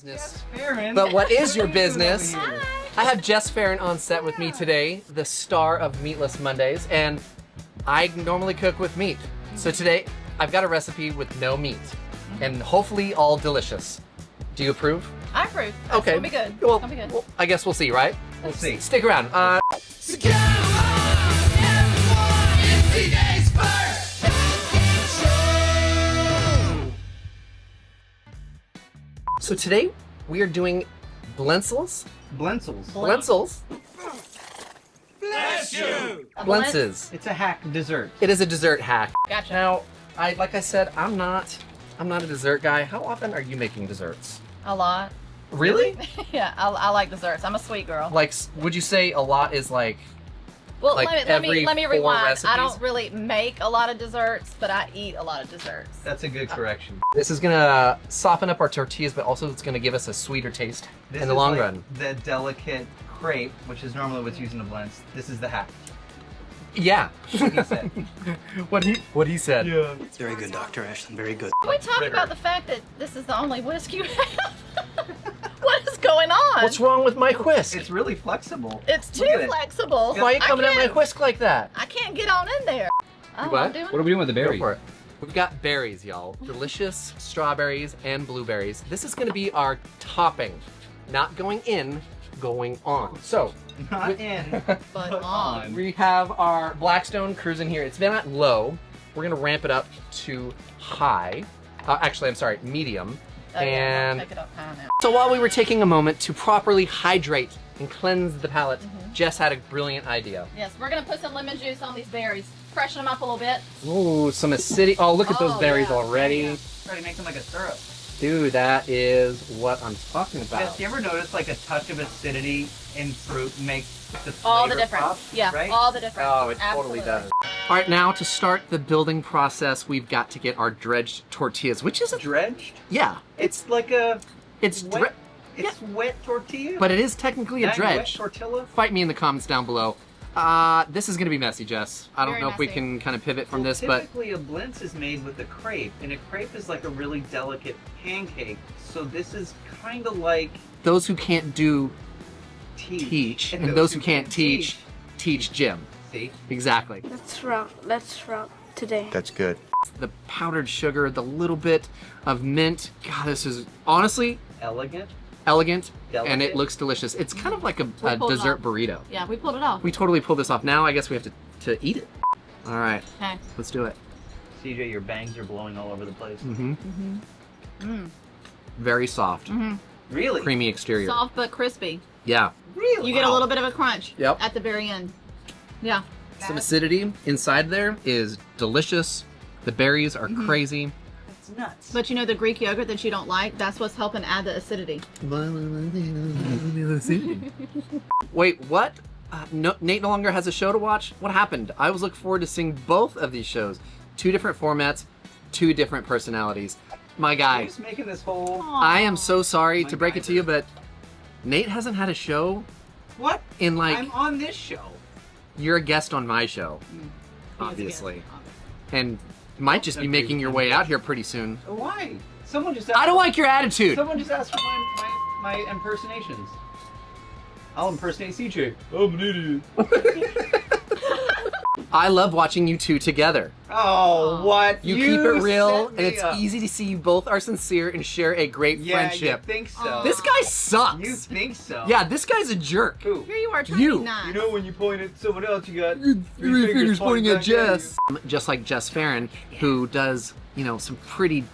business. Farron. But what is your What are you doing business? over here? I have Jess Farron on set with me today, the star of Meatless Mondays, and I normally cook with meat. So today, I've got a recipe with no meat, and hopefully all delicious. Do you approve? I approve. Okay. It'll be good. Well, It'll be good. well, I guess we'll see, right? We'll see. Stick around. So today we are doing Blintzes. Blintzes. Blintzes. Bless you! Blintzes. It's a hack dessert. It is a dessert hack. Gotcha. Now, like I said, I'm not a dessert guy. How often are you making desserts? A lot. Really? Yeah, I like desserts. I'm a sweet girl. Like, would you say a lot is like? Well, like let me every 4 rewind. recipes? I don't really make a lot of desserts, but I eat a lot of desserts. That's a good correction. This is gonna soften up our tortillas, but also it's gonna give us a sweeter taste This in the is long like run. The delicate crepe, which is normally what's used in a blintz. This is the hack. Yeah. What he said. what he said. Yeah. Very good, Dr. Ashton, very good. Can we talk about the fact that this is the only whisk you have? What is going on? What's wrong with my whisk? It's really flexible. It's too Look at it. flexible. Why are you coming at my can't- whisk like that? I can't get on in there. Oh, What? I'm doing What are we doing with the Go berries? for it. We've got berries, y'all. Delicious strawberries and blueberries. This is gonna be our topping. Not going in, going on. So, Not in, but on. we have our Blackstone cruising here. It's been at low. We're gonna ramp it up to high. Actually, I'm sorry, medium. Oh, yeah, and I'll take it up high now. so while we were taking a moment to properly hydrate and cleanse the palate, Jess had a brilliant idea. Yes, we're gonna put some lemon juice on these berries. Freshen them up a little bit. Ooh, some acidity. Oh, look at those Oh, berries yeah. already. Yeah. try to make them like a syrup. Dude, that is what I'm talking about. Jess, you ever notice like a touch of acidity in fruit makes the All the flavor difference. pop, Yeah, right? all the difference. Oh, it Absolutely. totally does. All right, now to start the building process, we've got to get our dredged tortillas, which is Dredged? yeah, It's like a it's wet. It's wet tortilla. but it is technically a Not wet dredge. tortilla. Fight me in the comments down below. This is gonna be messy, Jess. I don't Very know if we messy. can kind of pivot from Well, this, but typically a blintz is made with a crepe, and a crepe is like a really delicate pancake. So this is kind of like those who can't do teach, and those who can't teach Jim. See, Exactly. Let's rock today. That's good. The powdered sugar, the little bit of mint. God, this is honestly elegant. elegant, and it Delicate. looks delicious. It's kind of like a pulled it dessert off. burrito. Yeah, we pulled it off. We totally pulled this off. Now I guess we have to eat it. All right, Okay. let's do it. CJ, your bangs are blowing all over the place. Very soft, Really? creamy exterior. Soft but crispy. Yeah, Really? You get a little bit of a crunch Yep. at the very end. Yeah. some acidity inside there is delicious. The berries are crazy. It's nuts. But you know the Greek yogurt that you don't like? That's what's helping add the acidity. Wait, what? No, Nate no longer has a show to watch? What happened? I was looking forward to seeing both of these shows. 2 different formats, 2 different personalities. My You're guy, just making this whole. I am so sorry My to break it to you, but Nate hasn't had a show What? in like, I'm on this show. you're a guest on my show, obviously. And might just be agree making with your him. way out here pretty soon. Why? Someone just. Asked I don't like your attitude. Someone just asked for my impersonations. I'll impersonate CJ. I'm an idiot. I love watching you two together. Oh, what? You keep it real, set and me it's up. easy to see you both are sincere and share a great Yeah, friendship. you think so? This guy sucks. You think so? Yeah, this guy's a jerk. Who? Here you are trying You. to be nice. You know when you point at someone else, you got Three fingers pointing at back Jess. Just like Jess Farron, who does, some pretty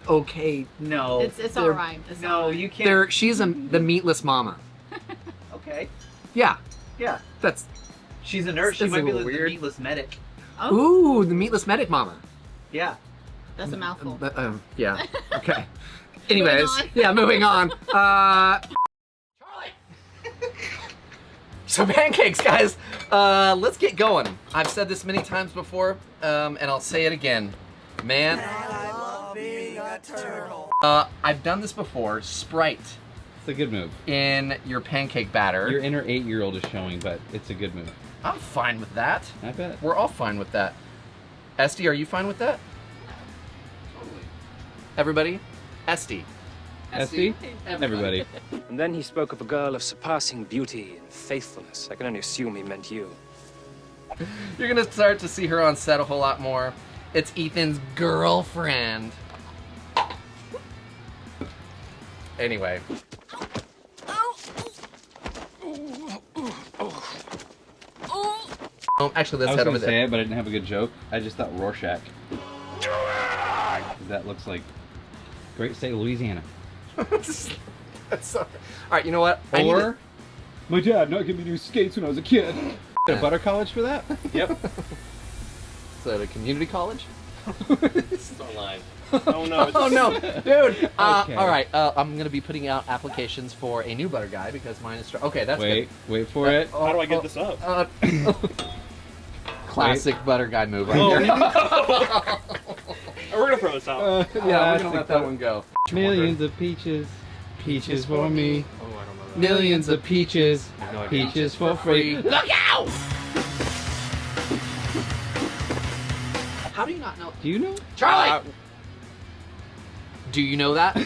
okay. No. It's They're- all right. It's all No, right. you can't. She's the meatless mama. Okay. Yeah, Yeah. that's. She's a nurse. She That's a might be little the weird. meatless medic. Oh, Ooh, the meatless medic mama. Yeah. that's a mouthful. Yeah. Okay. Anyways, Moving on. yeah, moving on. Charlie. So pancakes, guys. Let's get going. I've said this many times before, and I'll say it again. Man, I love being a turtle. I've done this before. Sprite It's a good move. in your pancake batter. Your inner 8-year-old is showing, but it's a good move. I'm fine with that. I bet. We're all fine with that. Esty, are you fine with that? Everybody? Esty. SD? Everybody. And then he spoke of a girl of surpassing beauty and faithfulness. I can only assume he meant you. You're gonna start to see her on set a whole lot more. It's Ethan's girlfriend. Anyway. Actually, let's I was head gonna over say there. it, but I didn't have a good joke. I just thought Rorschach. That looks like great state of Louisiana. That's so... All right, you know what? I need Or my dad not giving me new skates when I was a kid. At a butter college for that? Yep. So at a community college? It's online. Oh no. Oh no, dude. Okay. All right, I'm gonna be putting out applications for a new butter guy because mine is. Okay, that's Wait for it. How do I get this up? Classic butter guy move right Oh, there. We're gonna throw this out. Yeah, we're gonna let that one go. Millions of peaches, peaches for me. Oh, I don't know that. Millions of peaches, No idea. peaches for free. Look out! How do you not know? Do you know? Charlie! Do you know that?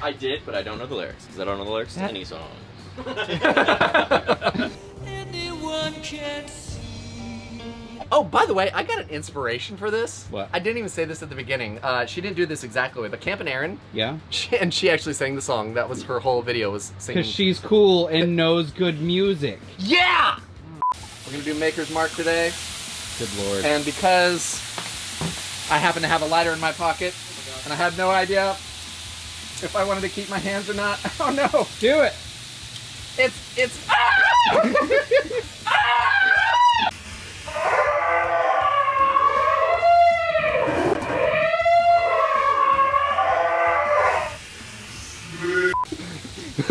I did, but I don't know the lyrics because I don't know the lyrics to any song. Oh, by the way, I got an inspiration for this. What? I didn't even say this at the beginning. She didn't do this exactly, but Camp and Aaron, Yeah? she actually sang the song. That was her whole video, was singing. Because she's cool and knows good music. Yeah! We're gonna do Maker's Mark today, Good lord. and because I happen to have a lighter in my pocket, and I had no idea if I wanted to keep my hands or not. Oh no! Do it! It's ah!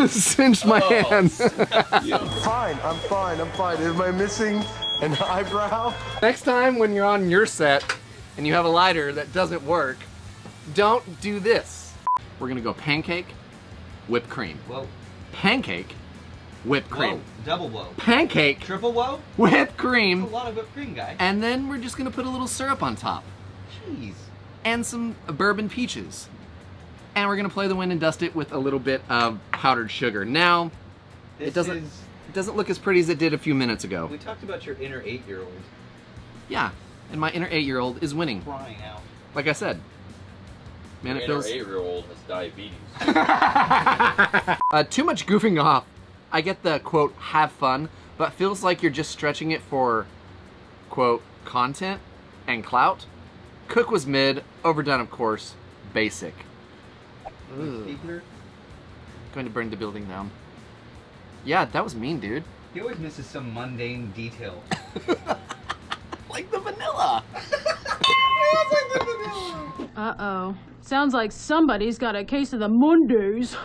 Cinched my hand. Fine, I'm fine. Am I missing an eyebrow? Next time when you're on your set and you have a lighter that doesn't work, don't do this. We're gonna go pancake, whipped cream. Whoa. Pancake, whipped cream. Whoa. Double whoa. Pancake, Triple whoa? whipped A cream, lot of whipped cream, guy. and then we're just gonna put a little syrup on top Jeez. and some bourbon peaches. And we're gonna play the wind and dust it with a little bit of powdered sugar. Now, it doesn't look as pretty as it did a few minutes ago. We talked about your inner 8-year-old Yeah, and my inner 8-year-old is winning. crying out. Like I said. Man, it Your feels... 8-year-old has diabetes. Too much goofing off. I get the, quote, have fun, but it feels like you're just stretching it for, quote, content and clout. Cook was mid, overdone, of course, basic. Ugh. Going to burn the building down. Yeah, that was mean, dude. He always misses some mundane detail. Like the vanilla. Uh-oh. Sounds like somebody's got a case of the Mondays.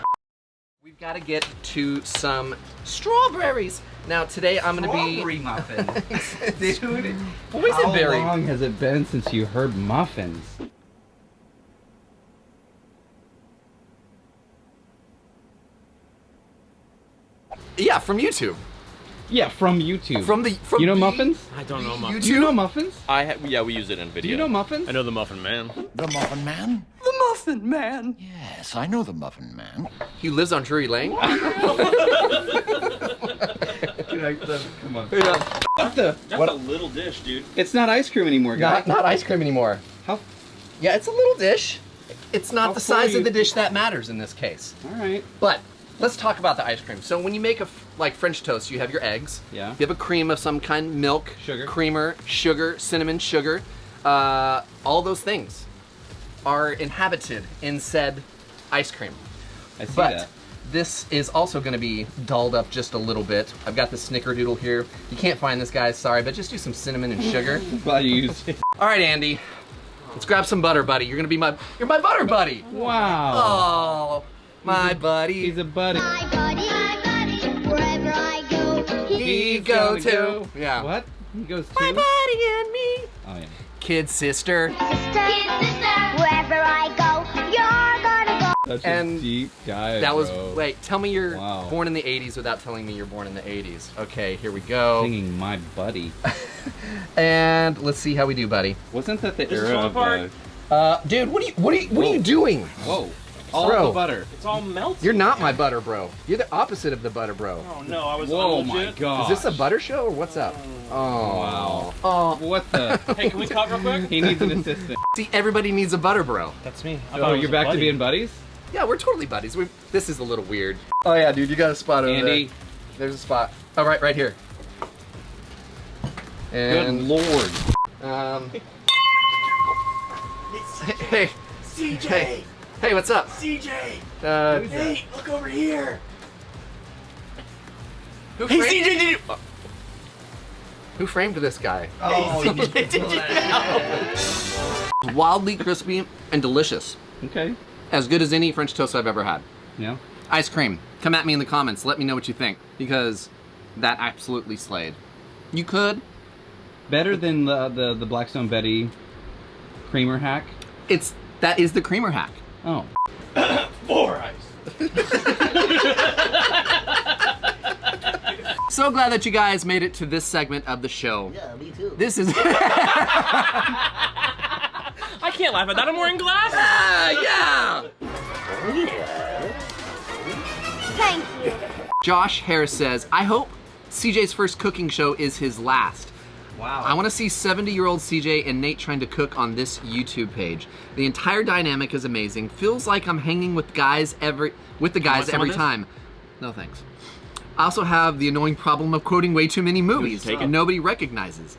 We've got to get to some strawberries. Now, today I'm going to be... Strawberry muffin. Dude. How Boysenberry. long has it been since you heard muffins? Yeah, from YouTube. Yeah, from YouTube. From you know muffins? I don't know muffins. Do you know muffins? Yeah, we use it in video. Do you know muffins? I know the Muffin Man. The Muffin Man? The Muffin Man. Yes, I know the Muffin Man. He lives on Drury Lane. Come on. Yeah. What the? That's a little dish, dude. It's not ice cream anymore, guys. Not ice cream anymore. How? Yeah, it's a little dish. It's not How the full size are of the you? dish that matters in this case. All right. But let's talk about the ice cream. So when you make like French toast, you have your eggs. Yeah. You have a cream of some kind, milk, Sugar. creamer, sugar, cinnamon, sugar. All those things are inhabited in said ice cream. I see But that. this is also going to be dolled up just a little bit. I've got the snickerdoodle here. You can't find this, guys, sorry, but just do some cinnamon and sugar. Glad you used it. All right, Andy, let's grab some butter, buddy. You're my butter buddy. Wow. Oh, my buddy. He's a buddy. My buddy, wherever I go, He go to. Yeah. What? He goes to? My buddy and me. Oh, yeah. Kid sister. wherever I go, you're gonna go. Such And a deep dive, That was, bro. wait, tell me you're Wow. born in the 80s without telling me you're born in the 80s. Okay, here we go. Singing My Buddy. And let's see how we do, buddy. Wasn't that the This is era falling of apart. Dude, what are you doing? Whoa. All Bro. the butter. It's all melted. You're not my butter bro. You're the opposite of the butter bro. Oh no, I was Whoa, legit. my god. Is this a butter show or what's up? Oh. Wow. Oh. What the? Hey, can we talk real quick? He needs an assistant. See, everybody needs a butter bro. That's me. Oh, you're back to being buddies? Yeah, we're totally buddies. This is a little weird. Oh yeah, dude, you got a spot over Andy. there. There's a spot. Oh, right here. Good And lord. hey, CJ! hey, what's up? CJ! Hey, look over here! who Hey, framed, CJ, did you? who framed this guy? Oh, Did you know? Wildly crispy and delicious. Okay. As good as any French toast I've ever had. Yeah. Ice cream. Come at me in the comments. Let me know what you think, because that absolutely slayed. You could. Better than the Blackstone Betty creamer hack? That is the creamer hack. Oh. 4 ice. So glad that you guys made it to this segment of the show. Yeah, me too. This is I can't laugh at that. I'm wearing glasses. yeah. Thank you. Josh Harris says, I hope CJ's first cooking show is his last. Wow. I want to see 70-year-old CJ and Nate trying to cook on this YouTube page. The entire dynamic is amazing. Feels like I'm hanging with the guys every time. No thanks. I also have the annoying problem of quoting way too many movies and nobody recognizes.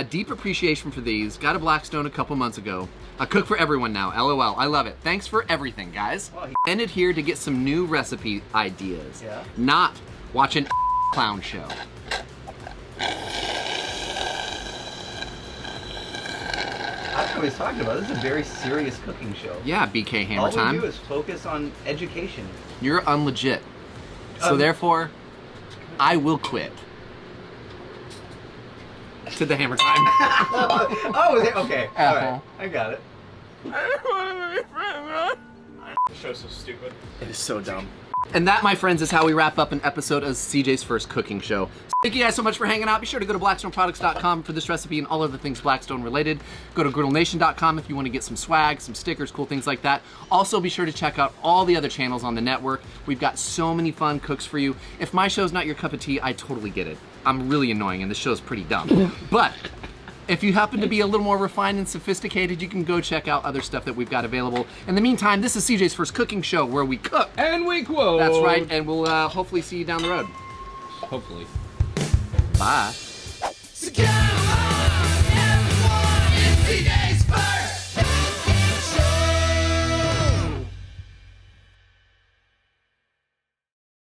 Deep appreciation for these. Got a Blackstone a couple months ago. I cook for everyone now. LOL. I love it. Thanks for everything, guys. Ended here to get some new recipe ideas. Yeah. Not watch an clown show. I don't know what he's talking about. This is a very serious cooking show. Yeah, BK Hammer All time. we do is focus on education. You're unlegit. So therefore, I will quit. To the hammer time. Oh, is it? Okay. All right. I got it. This show's so stupid. It is so dumb. And that, my friends, is how we wrap up an episode of CJ's first cooking show. Thank you guys so much for hanging out. Be sure to go to blackstoneproducts.com for this recipe and all other things Blackstone related. Go to griddlenation.com if you want to get some swag, some stickers, cool things like that. Also, be sure to check out all the other channels on the network. We've got so many fun cooks for you. If my show's not your cup of tea, I totally get it. I'm really annoying and the show's pretty dumb. But if you happen to be a little more refined and sophisticated, you can go check out other stuff that we've got available. In the meantime, this is CJ's first cooking show where we cook. And we quote. That's right, and we'll hopefully see you down the road. Hopefully. Bye. So come on, everyone, it's